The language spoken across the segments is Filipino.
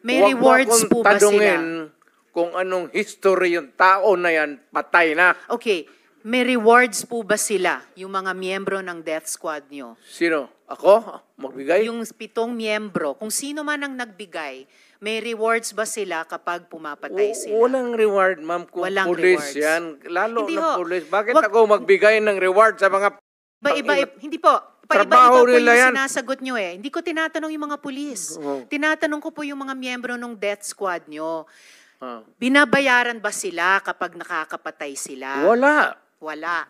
May Huwag mo rewards akong po ba tanungin sila? kung anong history yung tao na yan, patay na. Okay, may rewards po ba sila, yung mga miyembro ng death squad nyo? Sino? Ako? Magbigay? Yung 7 miyembro, kung sino man ang nagbigay, may rewards ba sila kapag pumapatay sila? Walang reward, ma'am, kung Walang police rewards. yan. Lalo Hindi na ho. police. Bakit Wag- ako magbigay ng reward sa mga... Hindi po. Trabaho Paiba-iba po nila yung yan. sinasagot nyo eh. Hindi ko tinatanong yung mga pulis. Oo. Tinatanong ko po yung mga miyembro ng death squad nyo. Ah. Binabayaran ba sila kapag nakakapatay sila? Wala. Wala.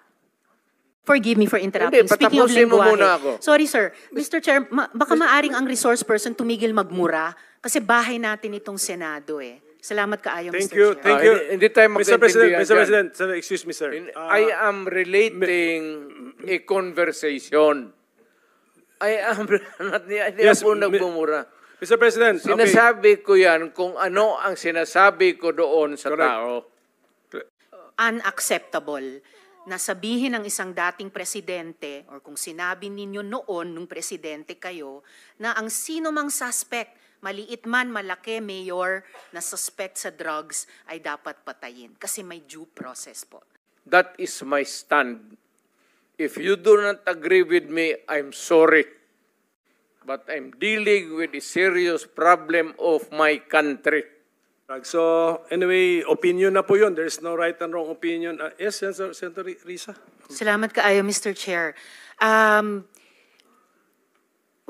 Forgive me for interrupting. Hindi, Speaking of patapusin mo lengguwahe. muna ako. Sorry sir. Mr. Chair, baka maaring ang resource person tumigil magmura kasi bahay natin itong Senado eh. Salamat kaayo, Thank Mr. you, Chair. thank you. Hindi tayo Mr. President, magkaintindihan Mr. dyan. President, sir, excuse me, sir. I am relating a conversation. Hindi Yes, ako nagbumura. Mr. President, okay. Sinasabi ko yan kung ano ang sinasabi ko doon sa Correct. tao. Unacceptable na sabihin ng isang dating presidente or kung sinabi ninyo noon nung presidente kayo na ang sino mang suspect, maliit man, malaki, mayor, na suspect sa drugs ay dapat patayin kasi may due process po. That is my stand. If you do not agree with me, I'm sorry. But I'm dealing with a serious problem of my country. So, anyway, opinion na po yun. There is no right and wrong opinion. Yes, Senator Risa. Salamat kaayo, Mr. Chair.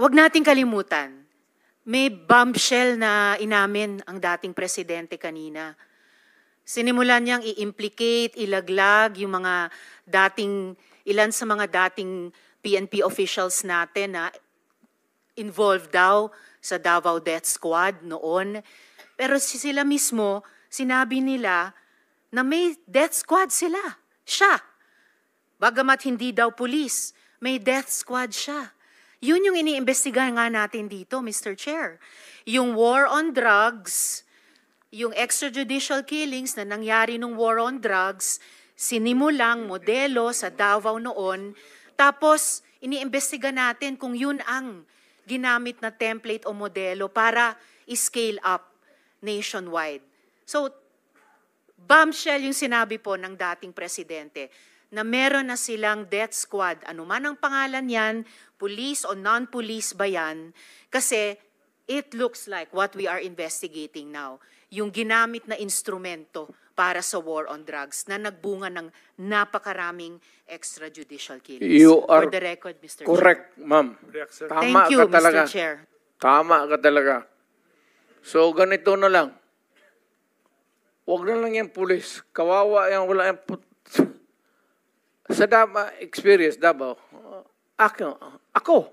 Wag nating kalimutan, may bombshell na inamin ang dating presidente kanina. Sinimulan niyang i-implicate, ilaglag yung mga ilan sa mga dating PNP officials natin na involved daw sa Davao Death Squad noon. Pero sila mismo, sinabi nila na may death squad sila. Siya. Bagamat hindi daw pulis, may death squad siya. Yun yung iniimbestigahan nga natin dito, Mr. Chair. Yung war on drugs, yung extrajudicial killings na nangyari nung war on drugs, sinimulang modelo sa Davao noon, tapos iniimbestiga natin kung yun ang ginamit na template o modelo para i-scale up nationwide. So, bombshell yung sinabi po ng dating presidente na meron na silang death squad, anuman ang pangalan yan, police o non-police ba yan, kasi it looks like what we are investigating now, yung ginamit na instrumento para sa war on drugs na nagbunga ng napakaraming extrajudicial killings. You are For the record, Mr. correct, Chair. ma'am. Tama Thank you, ka talaga. Mr. Chair. Tama ka talaga. So, ganito na lang. Huwag na lang yung pulis. Kawawa yan, wala yung... Sa experience, Davao, ako.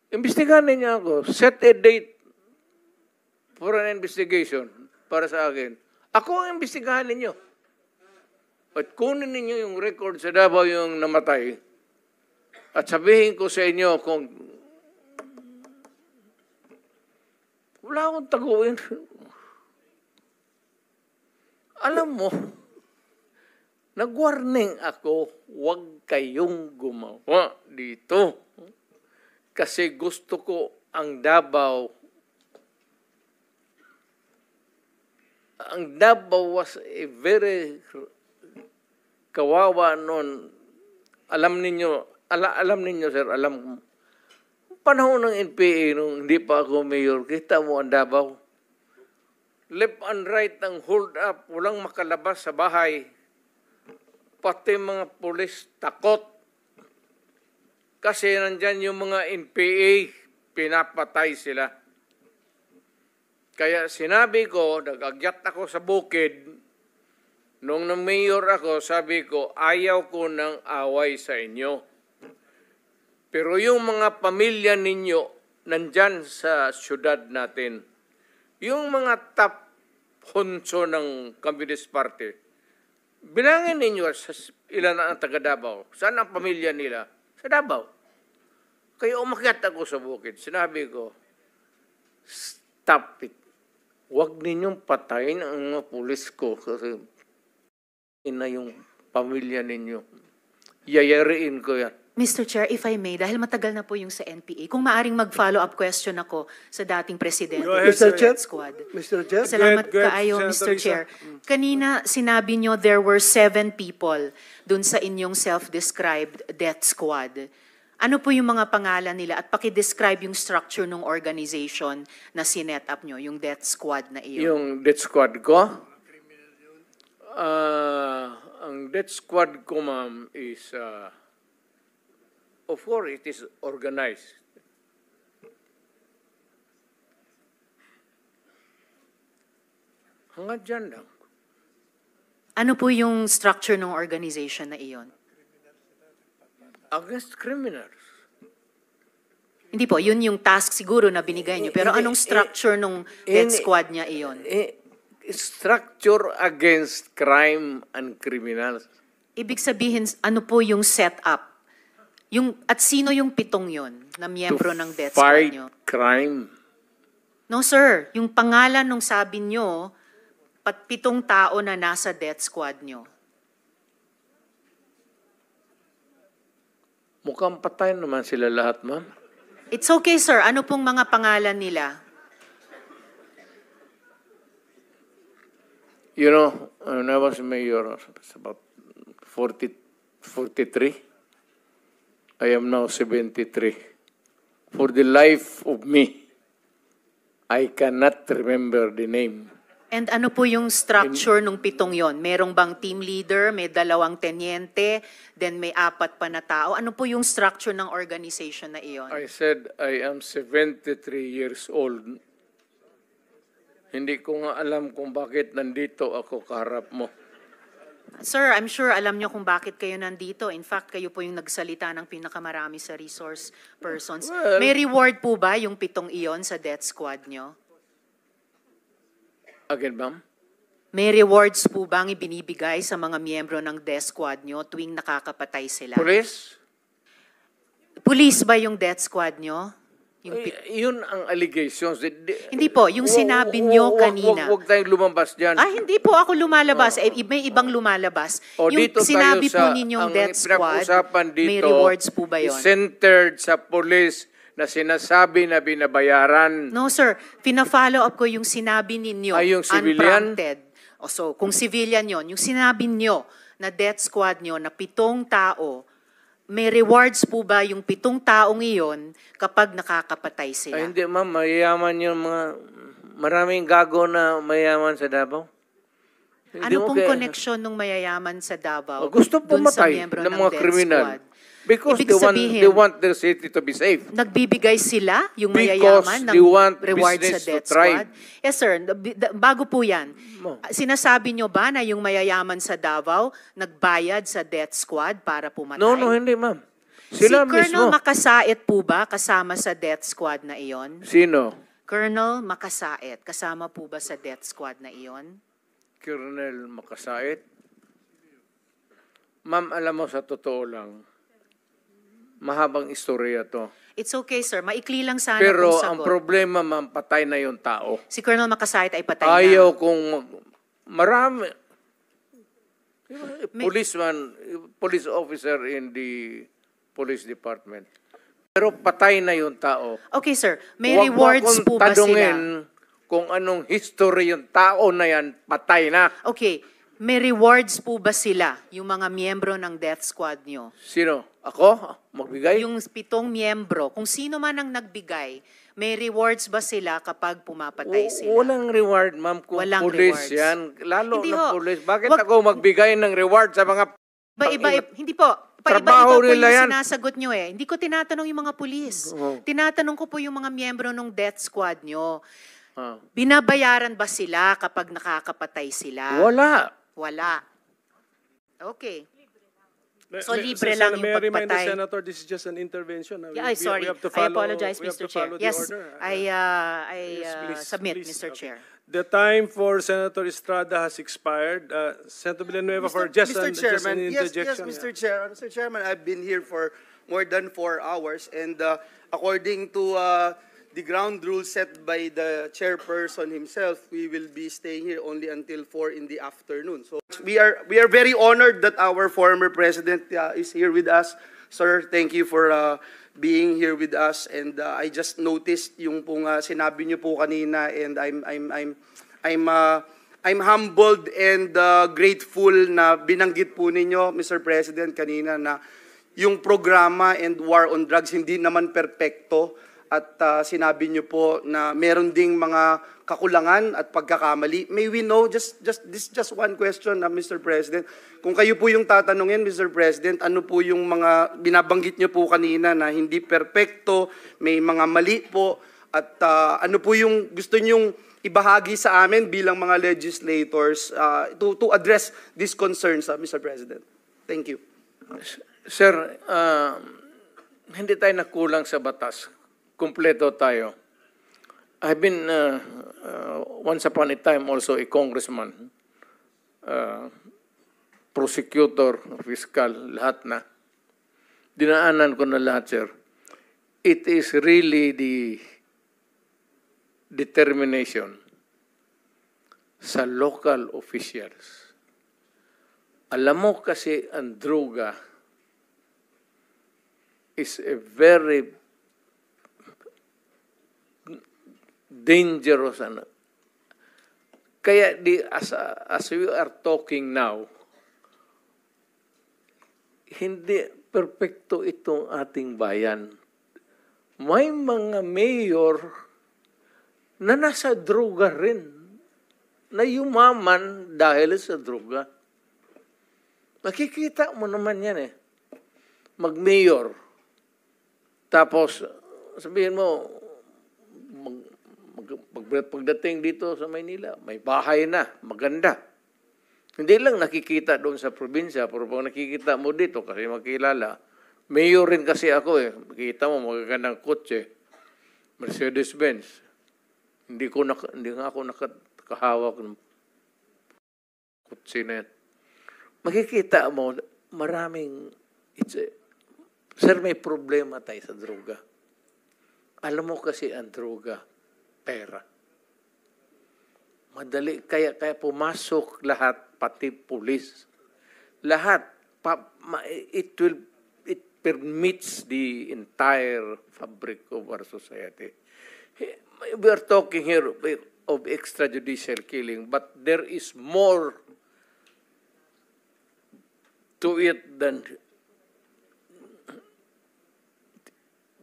Imbestigahan niya ako. Set a date for an investigation para sa akin. Ako ang imbestigahan ninyo. At kunin ninyo yung record sa Davao yung namatay. At sabihin ko sa inyo kung wala akong taguin. Alam mo, nag-warning ako, huwag kayong gumawa dito. Kasi gusto ko ang Davao. Ang Davao was a very kawawa noon. Alam ninyo, sir, alam panahon ng NPA nung hindi pa ako mayor, kita mo ang Davao. Left and right ang hold up, walang makalabas sa bahay. Pati mga pulis takot. Kasi nandyan yung mga NPA, pinapatay sila. Kaya sinabi ko, nag-agyat ako sa bukid, nung na-mayor ako, sabi ko, ayaw ko ng away sa inyo. Pero yung mga pamilya ninyo, nandyan sa syudad natin, yung mga top honso ng Communist Party, bilangin ninyo ilan ang taga Davao. Saan ang pamilya nila? Sa Davao. Kaya umakyat ako sa bukid. Sinabi ko, stop it. Huwag ninyong patayin ang mga pulis ko kasi ina yung pamilya ninyo. Yayariin ko yan. Mr. Chair, if I may, dahil matagal na po yung sa NPA, kung maaring mag-follow-up question ako sa dating presidente Go ahead, ng sir. Death Squad. Mr. Chair? Salamat Go ahead, kaayo, Senator Mr. Chair. Risa. Kanina, sinabi nyo there were 7 people dun sa inyong self-described death squad. Ano po yung mga pangalan nila at paki-describe yung structure ng organization na sinet up nyo, yung death squad na iyon? Yung death squad ko? Ang death squad ko, ma'am, is, of course, it is organized. Hanggang dyan lang. Ano po yung structure ng organization na iyon? Against criminals. Hindi po, yun yung task siguro na binigay nyo. Pero anong structure ng death squad niya iyon? Structure against crime and criminals. Ibig sabihin, ano po yung setup? At sino yung 7 yon na miyembro ng death squad Fight nyo? crime. No sir, yung pangalan nung sabi nyo, 7 tao na nasa death squad nyo. Mukhang patay naman sila lahat, ma'am. It's okay sir, ano pong mga pangalan nila? You know, when I was mayor, it's about 43. I am now 73. For the life of me, I cannot remember the name. And ano po yung structure nung 7 yon? Merong bang team leader, may 2 tenyente, then may 4 pa na tao? Ano po yung structure ng organization na iyon? I said I am 73 years old. Hindi ko nga alam kung bakit nandito ako kaharap mo. Sir, I'm sure alam nyo kung bakit kayo nandito. In fact, kayo po yung nagsalita ng pinakamarami sa resource persons. Well, May reward po ba yung 7 iyon sa death squad nyo? Again, ma'am? May rewards po bang ibinibigay sa mga miyembro ng death squad nyo tuwing nakakapatay sila? Police? Police ba yung death squad nyo? Yung Yun ang allegations. Hindi po, yung sinabi nyo kanina. Huwag tayong lumabas dyan. Hindi po ako lumalabas. May ibang lumalabas. O Yung dito sinabi tayo po ninyong ang death squad, pinag-usapan dito, may rewards po ba yun? is centered sa police na sinasabi na binabayaran. No sir, pina-follow up ko yung sinabi ninyo. Ay, yung civilian? Unprompted. So, kung civilian yon, yung sinabi nyo na death squad nyo na 7 tao, may rewards po ba yung 7 taong iyon kapag nakakapatay sila? Ay, hindi ma'am, mayayaman yung mga, maraming gago na mayayaman sa Davao. Hindi Ano mo pong kaya- koneksyon ng mayayaman sa Davao? Gusto dun sa pumatay miyembro ng mga death kriminal. squad? Because Ibig they want their city to be safe. Nagbibigay sila, yung Because mayayaman, they want ng reward sa business to death thrive. squad? Yes sir, bago po yan, Mo. sinasabi nyo ba na yung mayayaman sa Davao nagbayad sa death squad para pumatay? No, hindi ma'am. Si Sila Colonel mismo. Makasait po ba kasama sa death squad na iyon? Sino? Colonel Makasait, kasama po ba sa death squad na iyon? Colonel Makasait? Ma'am, alam mo sa totoo lang, mahabang istorya to. It's okay sir, maikli lang sana Pero kung ang sagot. problema, ma'am, patay na yung tao. Si Colonel Makasait ay patay Ayaw na. kung marami. Police officer in the police department. Pero patay na yung tao. Okay sir, may Huwag mo rewards akong po ba tanungin sila? kung anong history yung tao na yan, patay na. Okay, may rewards po ba sila, yung mga miyembro ng death squad nyo? Sino? Ako? Magbigay? Yung 7 miyembro, kung sino man ang nagbigay, may rewards ba sila kapag pumapatay sila? Walang reward, ma'am, kung Walang police rewards. yan. Lalo Hindi na ho. police. Bakit Wag- ako magbigay ng reward sa mga... Hindi po. Trabaho Paiba-iba po nila yung yan. sinasagot nyo eh. Hindi ko tinatanong yung mga pulis. Oo. Tinatanong ko po yung mga miyembro ng death squad nyo. Ah. Binabayaran ba sila kapag nakakapatay sila? Wala. Wala. Okay. So, libre lang yung May I remind the pagpatay. Senator, this is just an intervention. Yeah, sorry. We have to I follow, apologize, we have Mr. to Chair. follow the Yes, order. I Yes, please, submit, please. Mr. Okay. Chair. The time for Senator Estrada has expired. Senator Villanueva, for just Mr. an Chairman, yes, interjection. Mr. Chair. Mr. Chairman, I've been here for more than 4 hours, and according to the ground rules set by the chairperson himself, we will be staying here only until 4 in the afternoon. So we are very honored that our former president is here with us. Sir, thank you for being here with us, and I just noticed yung pong sinabi niyo po kanina, and I'm humbled and grateful na binanggit po ninyo, Mr. President, kanina na yung programa and war on drugs hindi naman perpekto, at sinabi niyo po na meron ding mga kakulangan at pagkakamali. May we know, just one question, Mr. President. Kung kayo po yung tatanungin, Mr. President, ano po yung mga binabanggit niyo po kanina na hindi perpekto, may mga mali po, at ano po yung gusto niyong ibahagi sa amin bilang mga legislators to address these concerns, Mr. President? Thank you. Sir, hindi tayo nakulang sa batas. Kumpleto tayo. I've been, once upon a time, also a congressman, prosecutor, fiscal, lahat na. Dinaanan ko na lahat, sir. It is really the determination sa local officials. Alam mo kasi ang droga is a very dangerous. Kaya as we are talking now, hindi perpekto itong ating bayan. May mga mayor na nasa droga rin, na yumaman dahil sa droga. Makikita mo naman yan eh. Mag-mayor. Tapos, sabihin mo, pagdating dito sa Maynila, may bahay na, maganda. Hindi lang nakikita doon sa probinsya, pero pag nakikita mo dito, kasi makilala, mayor rin kasi ako eh. Makikita mo, magagandang kotse, Mercedes-Benz. Hindi nga ako nakahawak ng kotse na yan. Makikita mo, maraming, sir, may problema tayo sa droga. Alam mo kasi ang droga, pera. Madali, kaya pumasok lahat, pati pulis. Lahat, it permits the entire fabric of our society. We are talking here of extrajudicial killing, but there is more to it than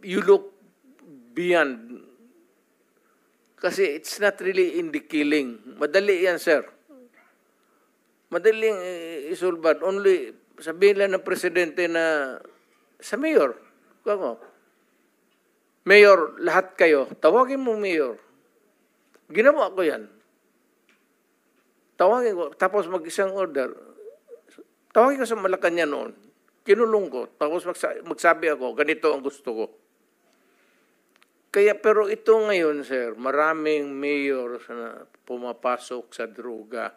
you look beyond. Kasi it's not really in the killing. Madali yan, sir. Madaling isulbad. Only, sabihin lang ng presidente na sa mayor. Mayor, lahat kayo, tawagin mo mayor. Ginawa ko yan. Tawagin ko, tapos mag-isang order. Tawagin ko sa Malacanang noon. Kinulong ko. Tapos magsabi ako, ganito ang gusto ko. Kaya, pero ito ngayon, sir, maraming mayor na pumapasok sa droga.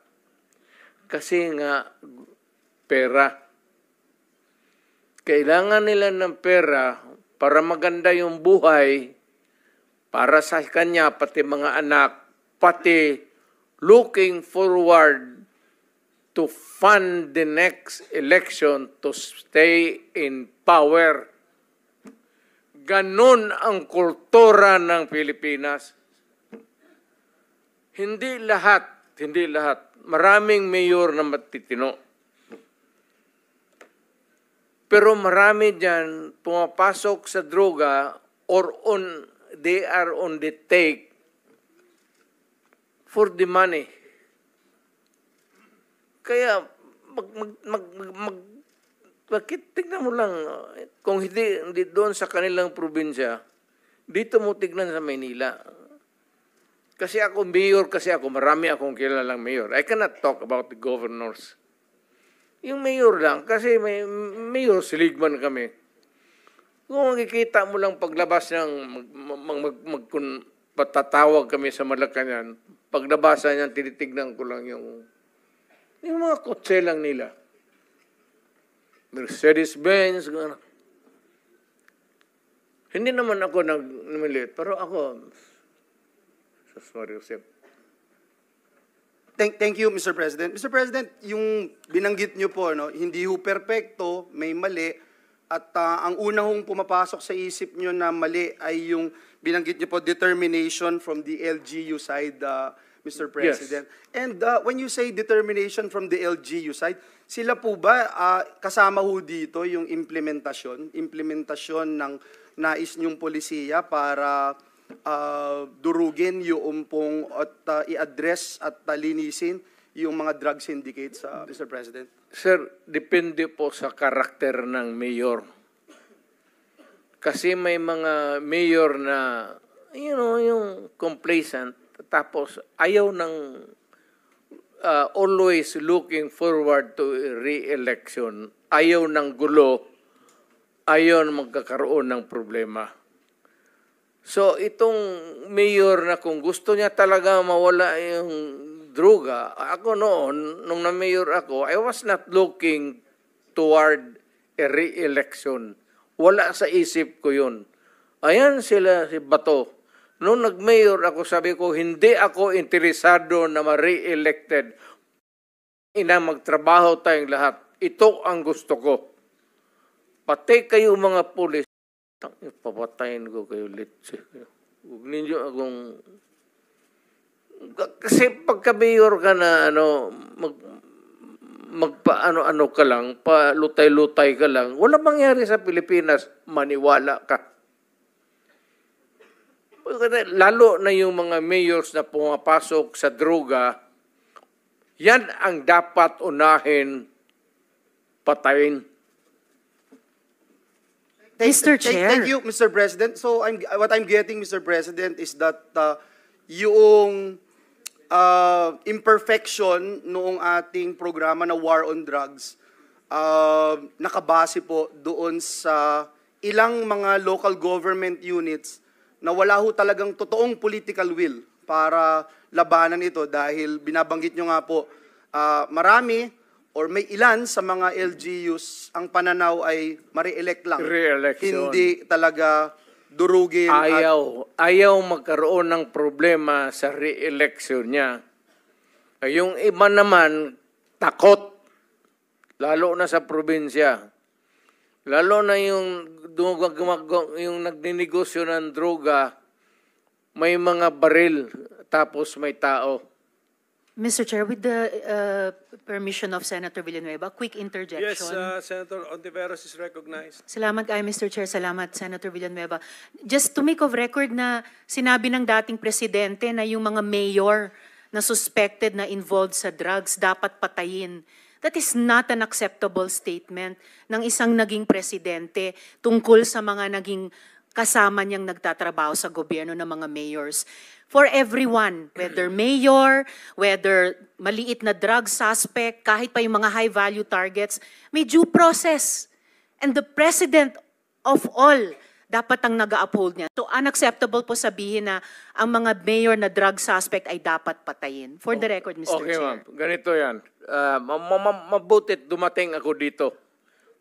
Kasi nga, pera. Kailangan nila ng pera para maganda yung buhay, para sa kanya, pati mga anak, pati looking forward to fund the next election to stay in power. Ganon ang kultura ng Pilipinas. Hindi lahat. Maraming mayor na matitino. Pero marami dyan pumapasok sa droga or they are on the take for the money. Kaya tignan mo lang, kung hindi doon sa kanilang probinsya, dito mo tignan sa Maynila. Kasi ako, mayor kasi ako, marami akong kilalang mayor. I cannot talk about the governors. Yung mayor lang, kasi may mayor, siligman kami. Kung makikita mo lang paglabas ng, patatawag kami sa Malacanang, paglabasan niyan, tinitignan ko lang yung mga kotse lang nila. Mercedes-Benz. Hindi naman ako nagmiliit, pero ako, sorry, Joseph. Thank you, Mr. President. Mr. President, yung binanggit niyo po, no, hindi ho perpekto, may mali, At ang una hong pumapasok sa isip nyo na mali ay yung binanggit nyo po, determination from the LGU side, Mr. President. And when you say determination from the LGU side, sila po ba kasama ho dito yung implementasyon ng nais nyong polisiya para durugin yung pong at i-address at linisin yung mga drug syndicates, Mr. President? Sir, depende po sa karakter ng mayor. Kasi may mga mayor na, yung complacent, tapos ayaw ng always looking forward to re-election, ayaw ng gulo, ayaw na magkakaroon ng problema. So itong mayor na kung gusto niya talaga mawala yung droga, ako noon, nung na-mayor ako, I was not looking toward a re-election. Wala sa isip ko yun. Ayan sila, si Bato. Nung nag-mayor ako, sabi ko, hindi ako interesado na ma-re-elected. Magtrabaho tayong lahat. Ito ang gusto ko. Pati kayo mga pulis, papatayin ko kayo litsi. Huwag ninyo akong... Kasi pagka-mayor ka na, magpa-ano-ano ka lang, palutay-lutay ka lang, wala mangyari sa Pilipinas, maniwala ka. Lalo na yung mga mayors na pumapasok sa droga, yan ang dapat unahin patayin. Mr. Chair. Thank you, Mr. President. So what I'm getting, Mr. President, is that yung imperfection noong ating programa na War on Drugs, nakabase po doon sa ilang mga local government units na wala ho talagang totoong political will para labanan ito dahil binabanggit nyo nga po, marami or may ilan sa mga LGUs ang pananaw ay ma-re-elect lang. Re-election. Hindi talaga durugin. Ayaw magkaroon ng problema sa re-election niya. Yung iba naman, takot. Lalo na sa probinsya. Lalo na yung nagninegosyo ng droga, may mga baril, tapos may tao. Mr. Chair, with the permission of Senator Villanueva, quick interjection. Yes, Senator Ontiveros is recognized. Salamat kay Mr. Chair. Salamat, Senator Villanueva. Just to make of record na sinabi ng dating presidente na yung mga mayor na suspected na involved sa drugs dapat patayin. That is not an acceptable statement ng isang naging presidente tungkol sa mga naging kasama niyang nagtatrabaho sa gobyerno ng mga mayors. For everyone, whether mayor, whether maliit na drug suspect, kahit pa yung mga high-value targets, may due process. And the president of all, dapat ang nag-uphold niya. So unacceptable po sabihin na ang mga mayor na drug suspect ay dapat patayin. For the record, Mr. Okay, Chair. ma'am. Ganito yan. Mabutit dumating ako dito.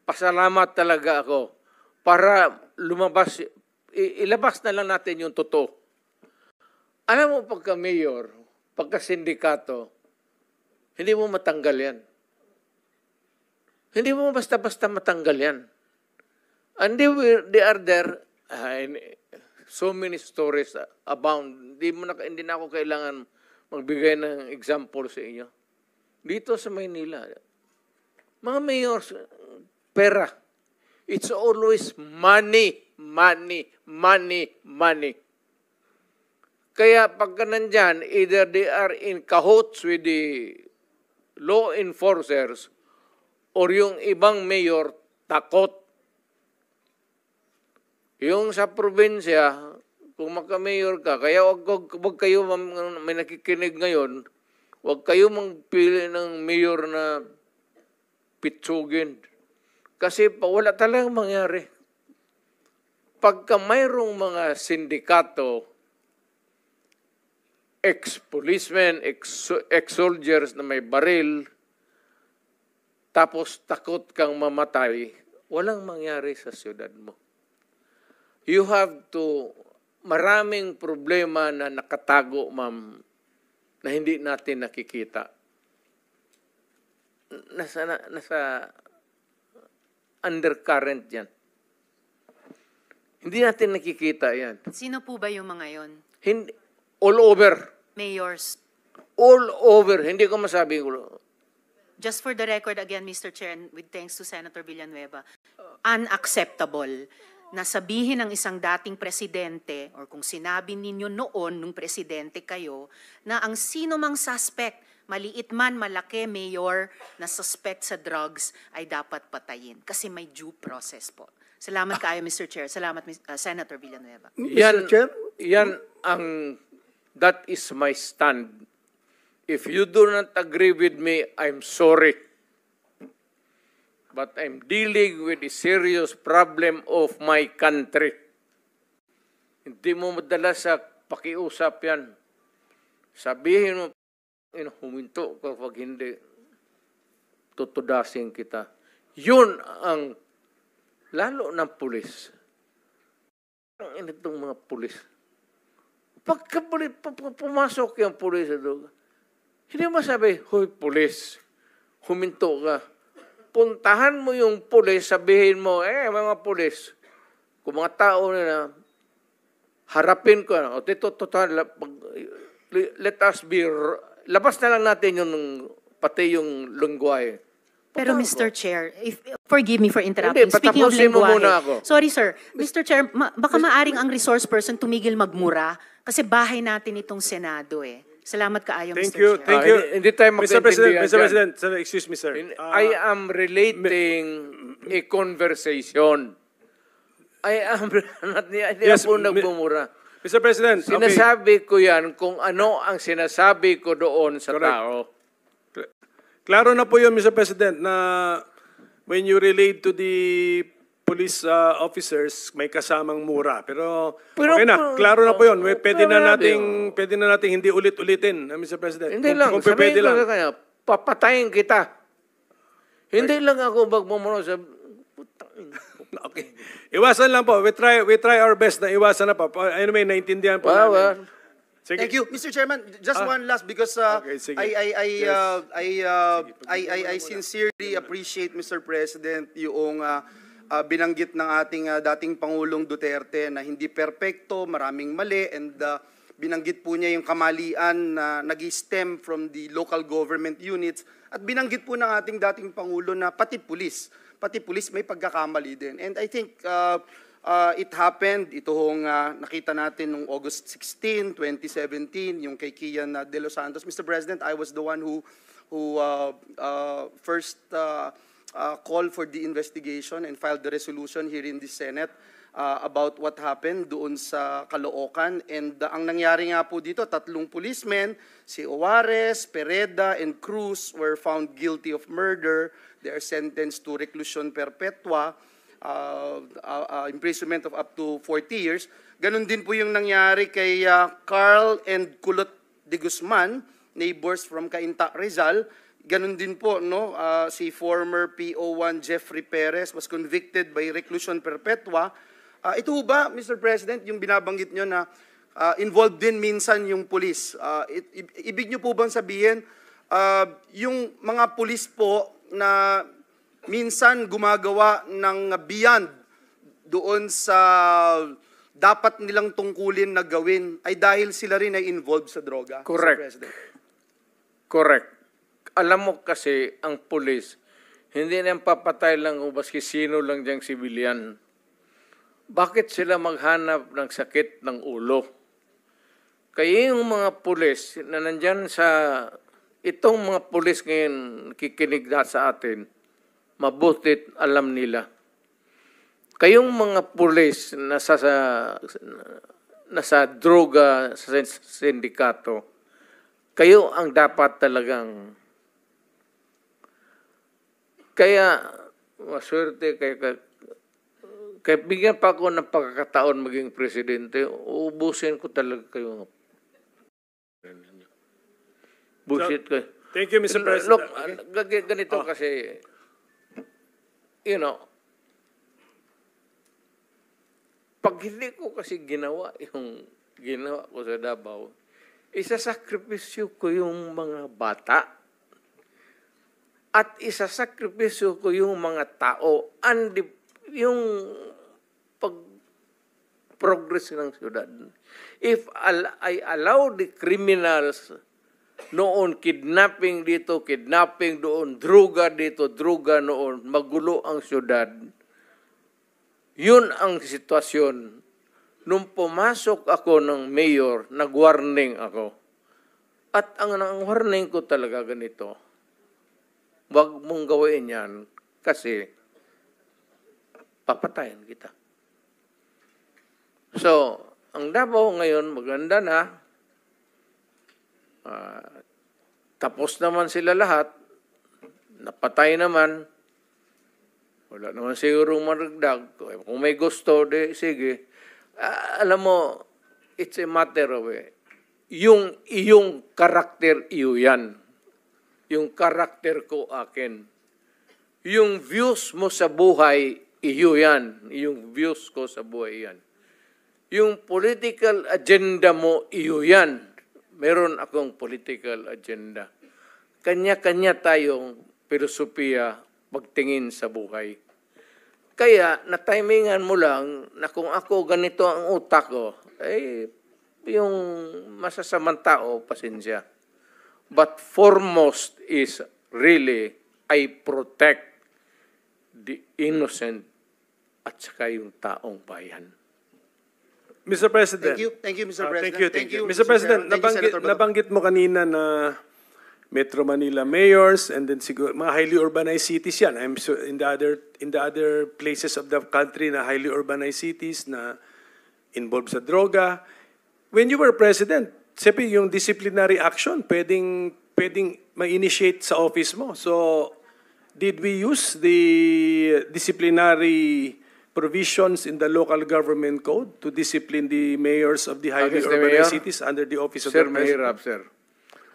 Pasalamat talaga ako para lumabas, ilabas na lang natin yung totoo. Alam mo, pagka-mayor, pagka-sindikato, hindi mo matanggal yan. Hindi mo basta-basta matanggal yan. And they are there, so many stories abound. Hindi na ako kailangan magbigay ng example sa inyo. Dito sa Maynila, mga mayors, pera. It's always money, money, money, money. Kaya pagka nandyan, either they are in cahoots with the law enforcers or yung ibang mayor takot. Yung sa probinsya, kung magka-mayor ka, kaya wag kayo, may nakikinig ngayon, wag kayo magpili ng mayor na pitsugin. Kasi wala talagang mangyari. Pagka mayroong mga sindikato, ex-policemen, ex-soldiers na may baril, tapos takot kang mamatay, walang mangyari sa siyudad mo. You have to, maraming problema na nakatago, ma'am, na hindi natin nakikita. Nasa undercurrent yan. Hindi natin nakikita yan. Sino po ba yung mga yon? Hindi, all over. Mayors. All over. Hindi ko masabi. Just for the record again, Mr. Chair, and with thanks to Senator Villanueva, unacceptable na sabihin ng isang dating presidente or kung sinabi ninyo noon nung presidente kayo na ang sino mang suspect, maliit man, malaki, mayor, na suspect sa drugs ay dapat patayin kasi may due process po. Salamat kaayo, Mr. Chair. Salamat, Senator Villanueva. Yan, Chair? yan that is my stand. If you do not agree with me, I'm sorry. But I'm dealing with a serious problem of my country. Hindi mo madala sa pakiusap yan. Sabihin mo, huminto ka pag hindi, tutudasin kita. Yun ang lalo ng pulis. Ang itong mga pulis. Pagka pumasok yung pulis sa droga, hindi mo sabi, hoy pulis, huminto ka. Puntahan mo yung pulis, sabihin mo, mga pulis, kung mga tao na harapin ko, o let us be, labas na lang natin yung, pati yung lengguwahe. Pero Mr. Chair, forgive me for interrupting. Hindi, Speaking of patapusin mo muna lengguwahe. ako. Sorry sir, Mr. Chair, baka maaring ang resource person tumigil magmura kasi bahay natin itong Senado eh. Salamat kaayo, Thank Mr. you, Chair. thank you. Hindi tayo Mr. President, magkaintindihan Mr. dyan. President, sir, excuse me, sir. I am relating a conversation. I am, hindi Yes, ako nagbumura. Mr. President, okay. Sinasabi ko yan kung ano ang sinasabi ko doon sa Correct. tao. Klaro na po yun, Mr. President, na when you relate to the police officers, may kasamang mura. Pero okay na, klaro na po yun. Pwede na nating hindi ulit-ulitin, Mr. President. Hindi lang, kung pwede sabihin ko lang. sa kanya, papatayin kita. Hindi lang ako magmumuro sa... Okay. Iwasan lang po. We try our best na iwasan na po. Anyway, naintindihan po namin. Sige. Thank you, Mr. Chairman. Just one last because Okay, sige. I sincerely appreciate, Mr. President, yung binanggit ng ating dating Pangulong Duterte na hindi perpekto, maraming mali, and binanggit po niya yung kamalian na nag-stem from the local government units, at binanggit po ng ating dating Pangulo na pati pulis may pagkakamali din. And I think it happened, ito hong nakita natin noong August 16, 2017, yung kay Kian De Los Santos. Mr. President, I was the one who first called for the investigation and filed the resolution here in the Senate about what happened doon sa Caloocan. And ang nangyari nga po dito, 3 policemen, si Juarez, Pereda, and Cruz were found guilty of murder. They are sentenced to reclusion perpetua, imprisonment of up to 40 years. Ganon din po yung nangyari kay Carl and Kulot de Guzman, neighbors from Cainta, Rizal. Ganon din po, no? Si former PO1 Jeffrey Perez was convicted by reclusion perpetua. Ito ba, Mr. President, yung binabanggit nyo na involved din minsan yung pulis? Ibig nyo po bang sabihin, yung mga pulis po na minsan gumagawa ng beyond doon sa dapat nilang tungkulin na gawin ay dahil sila rin ay involved sa droga? Correct. Mr. President. Correct. Alam mo kasi, ang pulis, hindi na papatay lang o baski sino lang diyang sibilyan. Bakit sila maghanap ng sakit ng ulo? Kaya yung mga pulis na nandyan sa, itong mga pulis ngayon kikinig na sa atin, mabutit alam nila. Kayong mga pulis na nasa droga sa sindikato, kayo ang dapat talagang, kaya maswerte kaya bigyan pa ako ng pagkakataon maging presidente, uubusin ko talaga kayo. Bullshit kayo. Thank you, Mr. President. Look, ganito kasi, pag hindi ko kasi ginawa yung ginawa ko sa Davao, isasakripisyo ko yung mga bata at isasakripisyo ko yung mga tao. Yung progress ng syudad. If I allow the criminals noon, kidnapping dito, kidnapping doon, druga dito, druga noon, magulo ang syudad, yun ang sitwasyon. Nung pumasok ako ng mayor, nag-warning ako. At ang warning ko talaga ganito, wag mong gawin yan kasi papatayin kita. So, ang Davao ngayon, maganda na. Tapos naman sila lahat. Napatay naman. Wala naman siguro maragdag. Kung may gusto, sige. Alam mo, it's a matter of yung iyong karakter, iyo yan. Yung karakter ko akin. Yung views mo sa buhay, iyo yan. Yung views ko sa buhay yan. Yung political agenda mo, iyo yan. Meron akong political agenda. Kanya-kanya tayong filosofiya pagtingin sa buhay. Kaya, na-timingan mo lang na kung ako ganito ang utak ko, yung masasamang tao, pasensya. But foremost is really, I protect the innocent at saka yung taong bayan. Mr. President. Thank you, Mr. President. Thank you. Mr. President, nabanggit mo kanina na Metro Manila mayors and then siguro mga highly urbanized cities yan. I'm sure in the other places of the country na highly urbanized cities na involved sa droga. When you were president, siyempre yung disciplinary action pwedeng ma-initiate sa office mo. So, did we use the disciplinary provisions in the local government code to discipline the mayors of the highly urbanized cities under the office of the president? Mahirap, sir.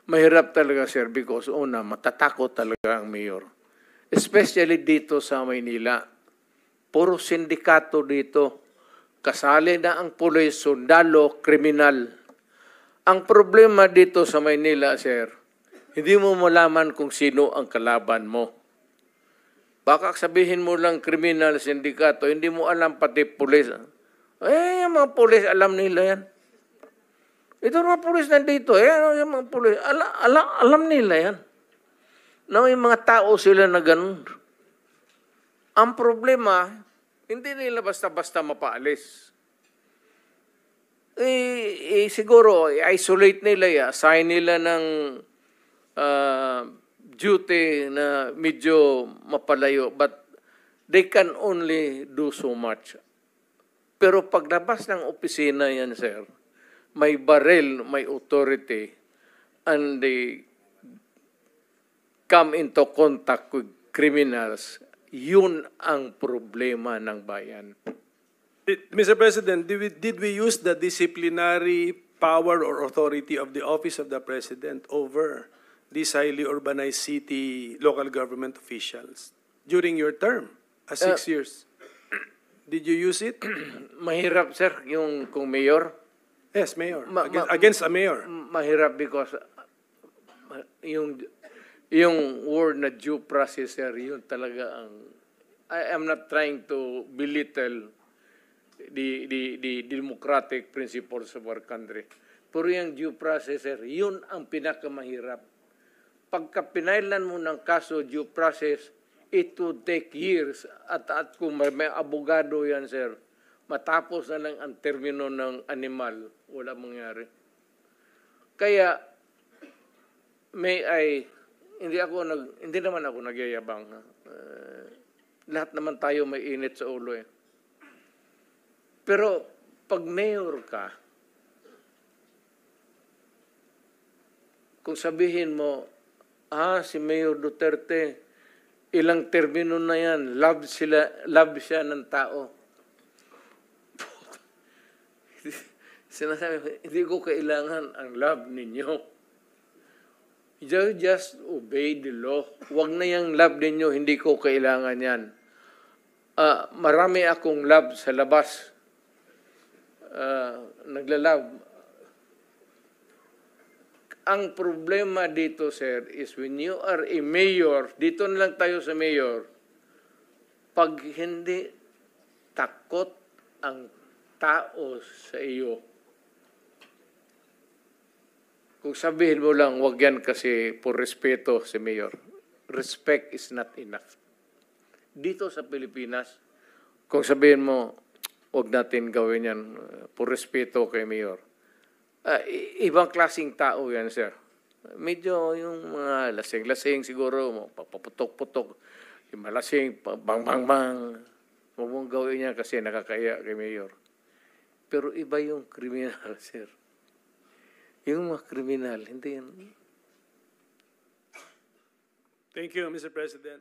Mahirap talaga, sir, because una, matatakot talaga ang mayor. Especially dito sa Maynila. Puro sindikato dito. Kasali na ang pulis, sundalo, kriminal. Ang problema dito sa Maynila, sir, hindi mo malaman kung sino ang kalaban mo. Baka sabihin mo lang kriminal, sindikato, hindi mo alam pati pulis. Yung mga pulis, alam nila yan. Ito mga pulis nandito, yung mga pulis, alam nila yan. Na may mga tao sila na ganun. Ang problema, hindi nila basta-basta mapaalis. Siguro, isolate nila, assign nila ng duty na medyo mapalayo, but they can only do so much. Pero paglabas ng opisina yan, sir, may barel, may authority, and they come into contact with criminals, yun ang problema ng bayan. Mr. President, did we use the disciplinary power or authority of the office of the president over these highly urbanized city local government officials during your term as 6 years? Did you use it? Mahirap, sir, yung kung mayor. Yes, mayor. Against a mayor. Mahirap because yung word na due process, sir, yun talaga ang... I am not trying to belittle the democratic principles of our country. Pero yung due process, sir, yun ang pinakamahirap. Pagka pinailan mo ng kaso due process, it would take years. At kung may abogado yan, sir, matapos na lang ang termino ng animal, wala mangyari. Kaya, hindi naman ako nagyayabang. Lahat naman tayo may init sa ulo eh. Pero, pag mayor ka, kung sabihin mo, si Mayor Duterte, ilang termino na yan, love siya ng tao. Sinasabi, hindi ko kailangan ang love ninyo. You just obey the law. Huwag na yung love ninyo, hindi ko kailangan yan. Marami akong love sa labas. Naglalove. Ang problema dito, sir, is when you are a mayor, dito na lang tayo sa mayor, pag hindi takot ang tao sa iyo, kung sabihin mo lang, wag yan kasi por respeto si Mayor, respect is not enough. Dito sa Pilipinas, kung sabihin mo, wag natin gawin yan por respeto kay Mayor, ibang klaseng tao yan, sir. Medyo yung mga lasing-lasing siguro, papaputok-putok, yung malasing, bang-bang-bang. Huwag mong gawin niya kasi nakakaya kay Mayor. Pero iba yung kriminal, sir. Yung mga kriminal, hindi yan. Thank you, Mr. President.